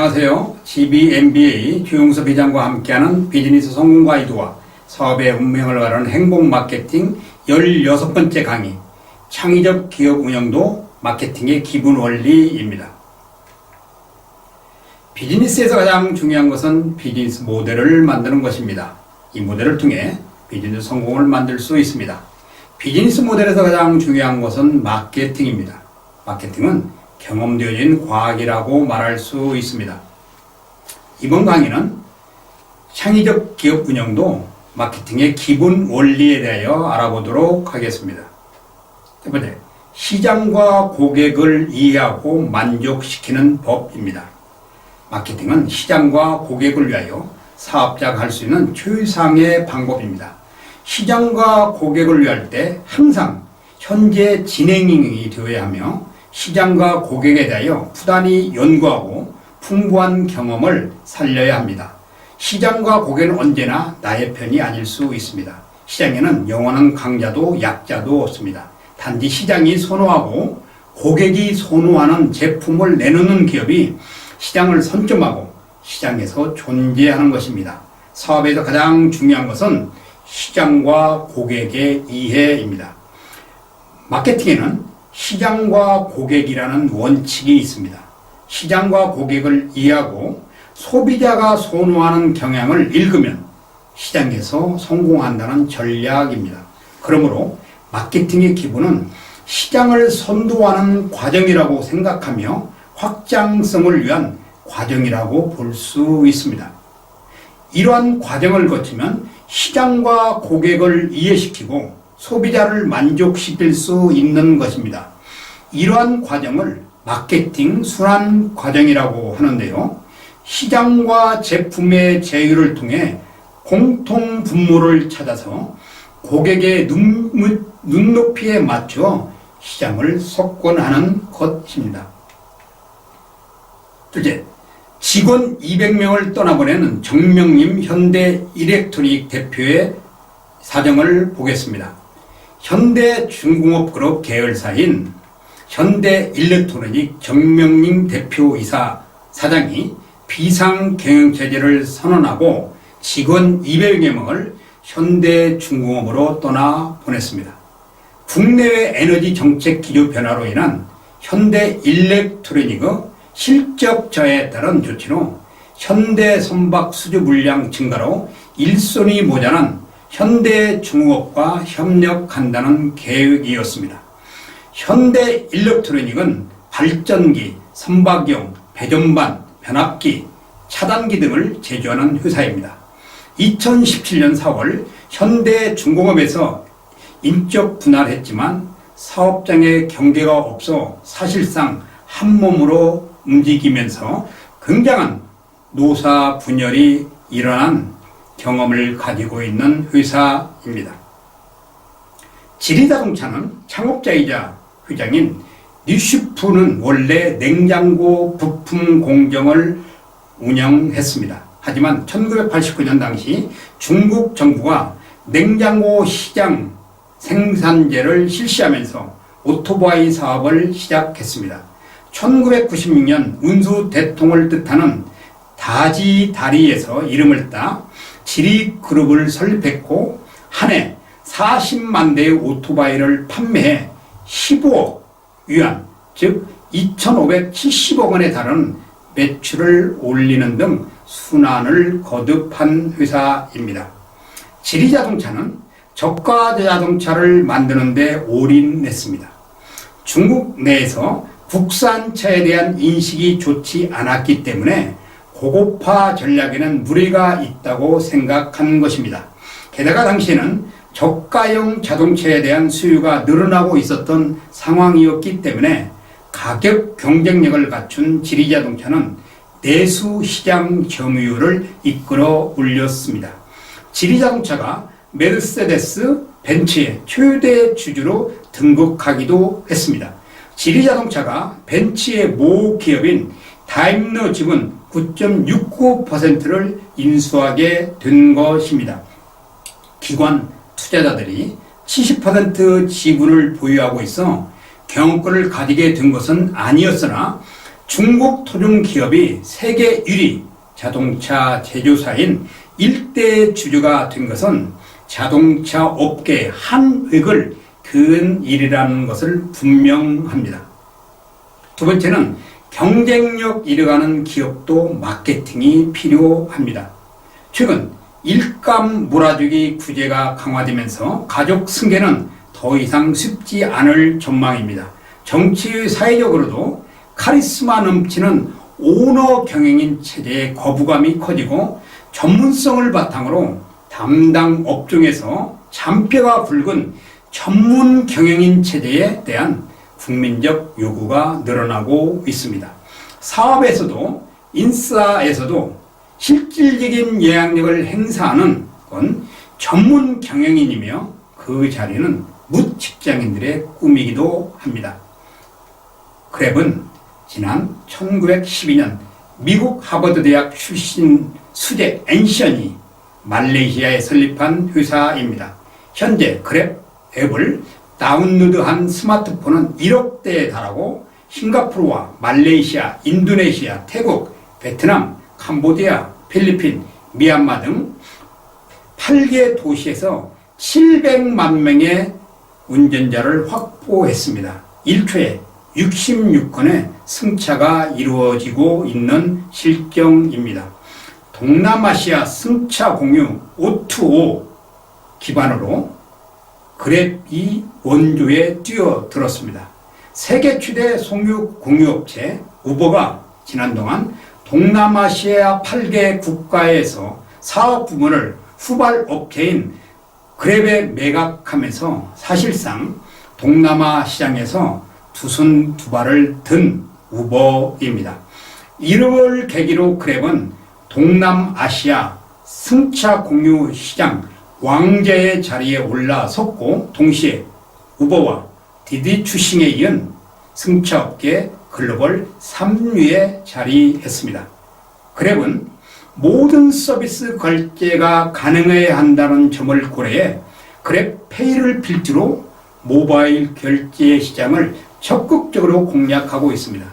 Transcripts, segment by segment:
안녕하세요. GBMBA 최용섭 회장과 함께하는 비즈니스 성공 가이드와 사업의 운명을 가르는 행복 마케팅 16번째 강의, 창의적 기업 운영도 마케팅의 기본 원리입니다. 비즈니스에서 가장 중요한 것은 비즈니스 모델을 만드는 것입니다. 이 모델을 통해 비즈니스 성공을 만들 수 있습니다. 비즈니스 모델에서 가장 중요한 것은 마케팅입니다. 마케팅은 경험되어진 과학이라고 말할 수 있습니다. 이번 강의는 창의적 기업 운영도 마케팅의 기본 원리에 대하여 알아보도록 하겠습니다. 첫 번째, 시장과 고객을 이해하고 만족시키는 법입니다. 마케팅은 시장과 고객을 위하여 사업자가 할 수 있는 최상의 방법입니다. 시장과 고객을 위할 때 항상 현재 진행이 되어야 하며 시장과 고객에 대하여 부단히 연구하고 풍부한 경험을 살려야 합니다. 시장과 고객은 언제나 나의 편이 아닐 수 있습니다. 시장에는 영원한 강자도 약자도 없습니다. 단지 시장이 선호하고 고객이 선호하는 제품을 내놓는 기업이 시장을 선점하고 시장에서 존재하는 것입니다. 사업에서 가장 중요한 것은 시장과 고객의 이해입니다. 마케팅에는 시장과 고객이라는 원칙이 있습니다. 시장과 고객을 이해하고 소비자가 선호하는 경향을 읽으면 시장에서 성공한다는 전략입니다. 그러므로 마케팅의 기본은 시장을 선도하는 과정이라고 생각하며 확장성을 위한 과정이라고 볼 수 있습니다. 이러한 과정을 거치면 시장과 고객을 이해시키고 소비자를 만족시킬 수 있는 것입니다. 이러한 과정을 마케팅 순환 과정이라고 하는데요. 시장과 제품의 제휴를 통해 공통 분모를 찾아서 고객의 눈높이에 맞춰 시장을 석권하는 것입니다. 둘째, 직원 200명을 떠나보내는 정명림 현대 일렉트로닉 대표의 사정을 보겠습니다. 현대중공업그룹 계열사인 현대일렉트로닉 정명림 대표이사 사장이 비상경영체제를 선언하고 직원 200여 명을 현대중공업으로 떠나보냈습니다. 국내외 에너지 정책 기조 변화로 인한 현대일렉트로닉의 실적 저하에 따른 조치로 현대선박 수주 물량 증가로 일손이 모자란 현대중공업과 협력한다는 계획이었습니다. 현대일렉트로닉은 발전기, 선박용, 배전반, 변압기, 차단기 등을 제조하는 회사입니다. 2017년 4월 현대중공업에서 인적 분할을 했지만 사업장의 경계가 없어 사실상 한몸으로 움직이면서 굉장한 노사 분열이 일어난 경험을 가지고 있는 회사입니다. 지리자동차는 창업자이자 회장인 뉴시프는 원래 냉장고 부품 공정을 운영했습니다. 하지만 1989년 당시 중국 정부가 냉장고 시장 생산제를 실시하면서 오토바이 사업을 시작했습니다. 1996년 운수 대통을 뜻하는 다지다리에서 이름을 따 지리그룹을 설립했고 한 해 40만 대의 오토바이를 판매해 15억 위안, 즉 2,570억 원에 달하는 매출을 올리는 등 순환을 거듭한 회사입니다. 지리자동차는 저가 자동차를 만드는 데 올인했습니다. 중국 내에서 국산차에 대한 인식이 좋지 않았기 때문에 고급화 전략에는 무리가 있다고 생각한 것입니다. 게다가 당시에는 저가형 자동차에 대한 수요가 늘어나고 있었던 상황이었기 때문에 가격 경쟁력을 갖춘 지리자동차는 내수 시장 점유율을 이끌어 올렸습니다. 지리자동차가 메르세데스 벤츠의 최대 주주로 등극하기도 했습니다. 지리자동차가 벤츠의 모 기업인 다임러 지분 9.69%를 인수하게 된 것입니다. 기관 투자자들이 70% 지분을 보유하고 있어 경영권을 가지게 된 것은 아니었으나 중국 토종 기업이 세계 1위 자동차 제조사인 일대 주주가 된 것은 자동차 업계의 한 획을 그은 일이라는 것을 분명합니다. 두 번째는 경쟁력 이뤄가는 기업도 마케팅이 필요합니다. 최근 일감 몰아주기 규제가 강화되면서 가족 승계는 더 이상 쉽지 않을 전망입니다. 정치 사회적으로도 카리스마 넘치는 오너 경영인 체제의 거부감이 커지고 전문성을 바탕으로 담당 업종에서 잔뼈가 굵은 전문 경영인 체제에 대한 국민적 요구가 늘어나고 있습니다. 사업에서도 인사에서도 실질적인 영향력을 행사하는 건 전문 경영인이며 그 자리는 묻 직장인들의 꿈이기도 합니다. 그랩은 지난 1912년 미국 하버드 대학 출신 수재 앤션이 말레이시아에 설립한 회사입니다. 현재 그랩 앱을 다운로드한 스마트폰은 1억 대에 달하고 싱가포르와 말레이시아, 인도네시아, 태국, 베트남, 캄보디아, 필리핀, 미얀마 등 8개 도시에서 700만 명의 운전자를 확보했습니다. 1초에 66건의 승차가 이루어지고 있는 실정입니다. 동남아시아 승차 공유 O2O 기반으로 그랩이 원조에 뛰어들었습니다. 세계 최대 송유 공유업체 우버가 지난 동안 동남아시아 8개 국가에서 사업 부문을 후발 업체인 그랩에 매각하면서 사실상 동남아 시장에서 두 손 두 발을 든 우버입니다. 이를 계기로 그랩은 동남아시아 승차 공유 시장 왕자의 자리에 올라섰고 동시에 우버와 디디 추싱에 이은 승차업계 글로벌 3위에 자리했습니다. 그랩은 모든 서비스 결제가 가능해야 한다는 점을 고려해 그랩페이를 필두로 모바일 결제 시장을 적극적으로 공략하고 있습니다.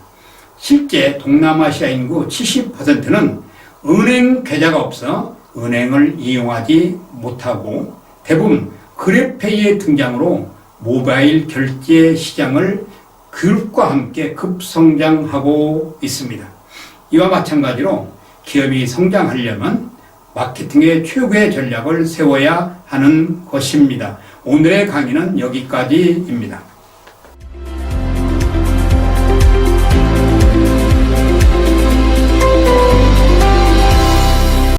실제 동남아시아 인구 70%는 은행 계좌가 없어 은행을 이용하지 못하고 대부분 그랩페이의 등장으로 모바일 결제 시장을 교육과 함께 급성장하고 있습니다. 이와 마찬가지로 기업이 성장하려면 마케팅의 최고의 전략을 세워야 하는 것입니다. 오늘의 강의는 여기까지입니다.